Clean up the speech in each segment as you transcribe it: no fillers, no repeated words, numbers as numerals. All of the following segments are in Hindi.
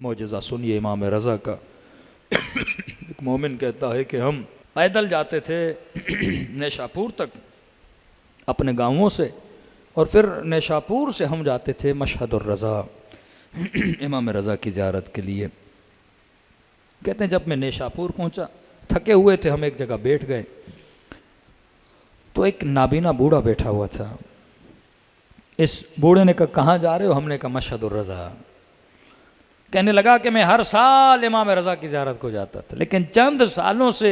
मौजज़ा सुनिए इमाम रज़ा का। एक मोमिन कहता है कि हम पैदल जाते थे नेशापुर तक अपने गाँवों से, और फिर नेशापुर से हम जाते थे मशहद और रज़ा इमाम रज़ा की ज़ियारत के लिए। कहते हैं जब मैं नेशापुर पहुंचा, थके हुए थे, हम एक जगह बैठ गए तो एक नाबीना बूढ़ा बैठा हुआ था। इस बूढ़े ने कहा कहाँ जा रहे हो? हमने कहा मशहद और रज़ा। कहने लगा कि मैं हर साल इमाम रज़ा की ज़ियारत को जाता था, लेकिन चंद सालों से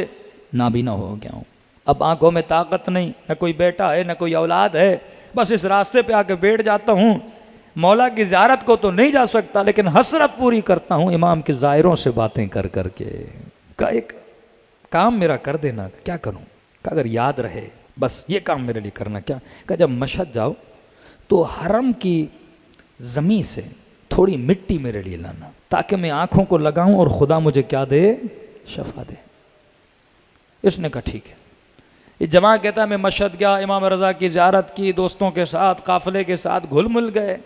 नाबीना हो गया हूँ। अब आंखों में ताकत नहीं, न कोई बेटा है न कोई औलाद है, बस इस रास्ते पे आके बैठ जाता हूँ। मौला की ज़ियारत को तो नहीं जा सकता, लेकिन हसरत पूरी करता हूँ इमाम के ज़ायरों से बातें कर कर के। का एक काम मेरा कर देना। क्या करूँ? का अगर याद रहे बस ये काम मेरे लिए करना। क्या? का जब मशहद जाओ तो हरम की ज़मीन से थोड़ी मिट्टी मेरे लिए लाना, ताकि मैं आँखों को लगाऊं और खुदा मुझे क्या दे? शफा दे। इसने कहा ठीक है। ये जमा कहता है मैं मशहद गया, इमाम रज़ा की ज़ियारत की, दोस्तों के साथ काफ़िले के साथ घुल मिल गए।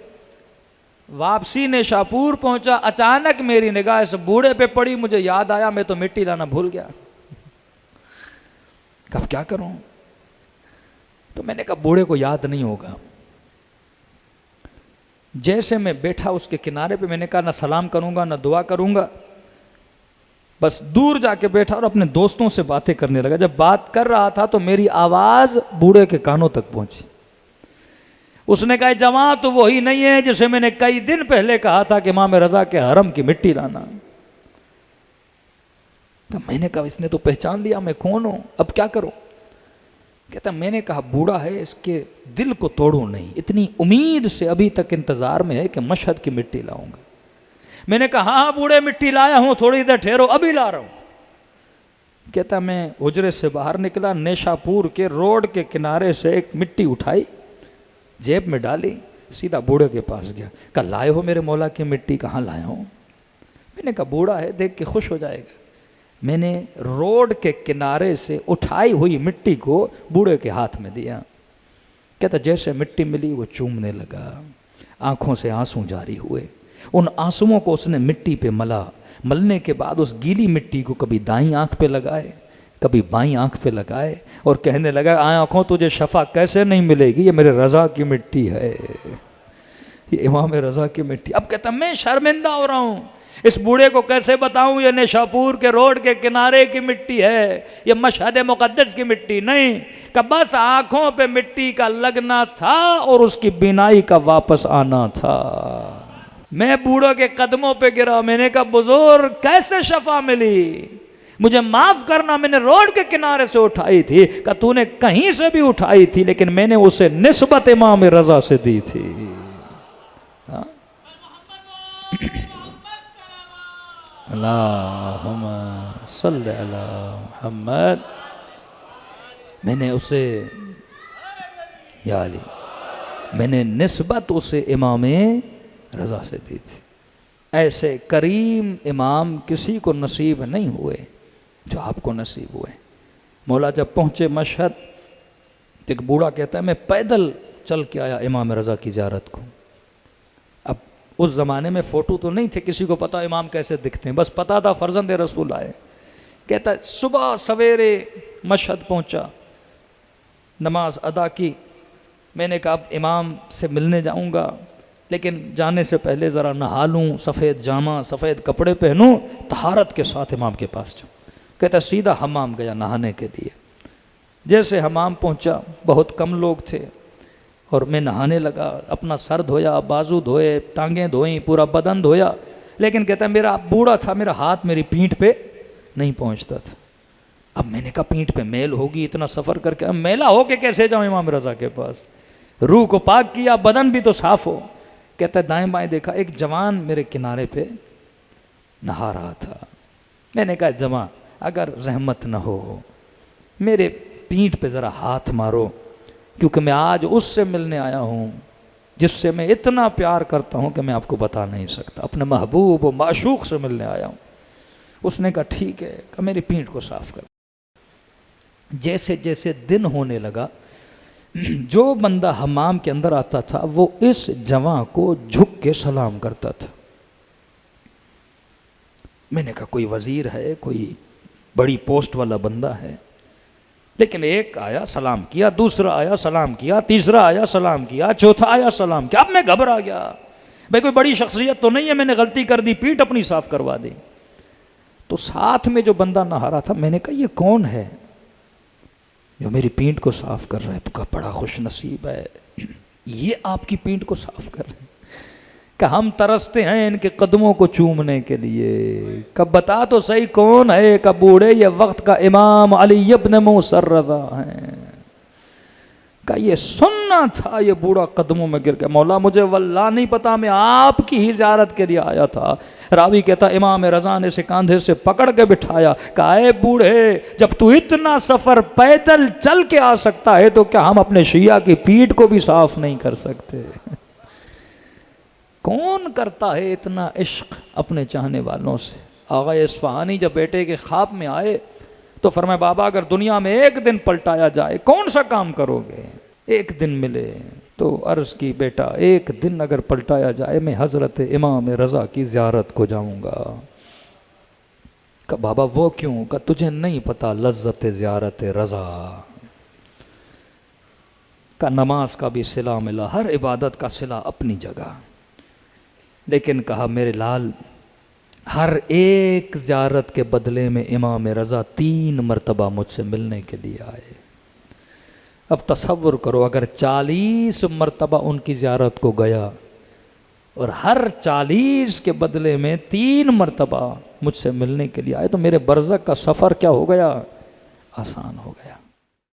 वापसी नेशापुर पहुंचा, अचानक मेरी निगाह इस बूढ़े पे पड़ी। मुझे याद आया मैं तो मिट्टी लाना भूल गया। कब क्या करूं? तो मैंने कहा बूढ़े को याद नहीं होगा। जैसे मैं बैठा उसके किनारे पे, मैंने कहा ना सलाम करूंगा ना दुआ करूंगा, बस दूर जाके बैठा और अपने दोस्तों से बातें करने लगा। जब बात कर रहा था तो मेरी आवाज बूढ़े के कानों तक पहुंची। उसने कहा जवां तो वही नहीं है जिसे मैंने कई दिन पहले कहा था कि इमाम रज़ा के हरम की मिट्टी लाना। तो मैंने कहा इसने तो पहचान लिया मैं कौन हूं, अब क्या करूं? कहता मैंने कहा बूढ़ा है, इसके दिल को तोड़ूं नहीं, इतनी उम्मीद से अभी तक इंतजार में है कि मशहद की मिट्टी लाऊंगा। मैंने कहा हाँ बूढ़े मिट्टी लाया हूं, थोड़ी देर ठहरो अभी ला रहा हूं। कहता मैं हुजरे से बाहर निकला, नेशापुर के रोड के किनारे से एक मिट्टी उठाई, जेब में डाली, सीधा बूढ़े के पास गया। कहा लाए हो मेरे मौला की मिट्टी? कहाँ लाया हूं? मैंने कहा बूढ़ा है देख के खुश हो जाएगा। मैंने रोड के किनारे से उठाई हुई मिट्टी को बूढ़े के हाथ में दिया। कहता जैसे मिट्टी मिली वो चूमने लगा, आंखों से आंसू जारी हुए। उन आंसुओं को उसने मिट्टी पे मला। मलने के बाद उस गीली मिट्टी को कभी दाईं आंख पे लगाए, कभी बाईं आंख पे लगाए, और कहने लगा आंखों तुझे शफा कैसे नहीं मिलेगी, ये मेरे रज़ा की मिट्टी है, ये इमाम रज़ा की मिट्टी। अब कहता मैं शर्मिंदा हो रहा हूँ, इस बूढ़े को कैसे बताऊं ये नेशापुर के रोड के किनारे की मिट्टी है, ये मशहद मुक़द्दस की मिट्टी नहीं। कि बस आंखों पे मिट्टी का लगना था और उसकी बीनाई का वापस आना था। मैं बूढ़ों के कदमों पे गिरा। मैंने कहा बुजुर्ग कैसे शफा मिली, मुझे माफ करना, मैंने रोड के किनारे से उठाई थी। कि तूने कहीं से भी उठाई थी, लेकिन मैंने उसे निस्बत इमाम रज़ा से दी थी। हाँ? अल्लाहुम्मा सल्ली अला मुहम्मद। मैंने उसे या अली, मैंने निस्बत उसे इमाम रज़ा से दी थी। ऐसे करीम इमाम किसी को नसीब नहीं हुए जो आपको नसीब हुए। मौला जब पहुँचे मशहद तो एक बूढ़ा कहता है मैं पैदल चल के आया इमाम रज़ा की ज़ियारत को। अब उस ज़माने में फ़ोटो तो नहीं थे, किसी को पता इमाम कैसे दिखते हैं, बस पता था फ़र्जंद रसूल आए। कहता सुबह सवेरे मशहद पहुंचा, नमाज अदा की। मैंने कहा अब इमाम से मिलने जाऊंगा, लेकिन जाने से पहले ज़रा नहा लूँ, सफ़ेद जामा सफ़ेद कपड़े पहनूँ, तहारत के साथ इमाम के पास जाऊँ। कहता सीधा हमाम गया नहाने के लिए। जैसे हमाम पहुंचा, बहुत कम लोग थे, और मैं नहाने लगा। अपना सर धोया, बाजू धोए, टांगें धोई, पूरा बदन धोया। लेकिन कहता मेरा बूढ़ा था, मेरा हाथ मेरी पीठ पे नहीं पहुंचता था। अब मैंने कहा पीठ पे मैल होगी, इतना सफ़र करके अब मैला होके कैसे जाऊँ इमाम रज़ा के पास? रूह को पाक किया, बदन भी तो साफ हो। कहता दाएं बाएं देखा, एक जवान मेरे किनारे पे नहा रहा था। मैंने कहा जमा अगर जहमत न हो मेरे पीठ पे ज़रा हाथ मारो, क्योंकि मैं आज उससे मिलने आया हूँ जिससे मैं इतना प्यार करता हूँ कि मैं आपको बता नहीं सकता। अपने महबूब व माशूक से मिलने आया हूँ। उसने कहा ठीक है, कहा मेरी पीठ को साफ कर। जैसे जैसे दिन होने लगा, जो बंदा हमाम के अंदर आता था वो इस जवां को झुक के सलाम करता था। मैंने कहा कोई वजीर है, कोई बड़ी पोस्ट वाला बंदा है। लेकिन एक आया सलाम किया, दूसरा आया सलाम किया, तीसरा आया सलाम किया, चौथा आया सलाम किया। अब मैं घबरा गया, भाई कोई बड़ी शख्सियत तो नहीं है, मैंने गलती कर दी, पीठ अपनी साफ करवा दी। तो साथ में जो बंदा नहा रहा था, मैंने कहा ये कौन है जो मेरी पीठ को साफ कर रहा है? तो कहा बड़ा खुश नसीब है, ये आपकी पीठ को साफ कर रहे हैं। कि हम तरसते हैं इनके कदमों को चूमने के लिए। कब बता तो सही कौन है? कब बूढ़े ये वक्त का इमाम अली इब्न मूसा रज़ा है। का ये सुनना था, ये बूढ़ा कदमों में गिर गया। मौला मुझे वल्लाह नहीं पता, मैं आपकी ही ज़ियारत के लिए आया था। रावी कहता इमाम रज़ा ने इसे कांधे से पकड़ के बिठाया, कहा ए बूढ़े, जब तू इतना सफ़र पैदल चल के आ सकता है तो क्या हम अपने शिया की पीठ को भी साफ नहीं कर सकते? कौन करता है इतना इश्क अपने चाहने वालों से? आगा इस्फहानी जब बेटे के ख्वाब में आए तो फरमाया बाबा अगर दुनिया में एक दिन पलटाया जाए कौन सा काम करोगे? एक दिन मिले तो अर्ज़ की बेटा एक दिन अगर पलटाया जाए मैं हज़रत इमाम रज़ा की ज़ियारत को जाऊँगा। का बाबा वो क्यों? का तुझे नहीं पता लज्जत ज़ियारत रज़ा का। नमाज का भी सिला मिला, हर इबादत का सिला अपनी जगह। लेकिन कहा मेरे लाल, हर एक ज़ियारत के बदले में इमाम रज़ा 3 मरतबा मुझसे मिलने के लिए आए। अब तसव्वुर करो अगर 40 मरतबा उनकी ज़ियारत को गया और हर 40 के बदले में 3 मरतबा मुझसे मिलने के लिए आए तो मेरे बरज़ख का सफ़र क्या हो गया? आसान हो गया।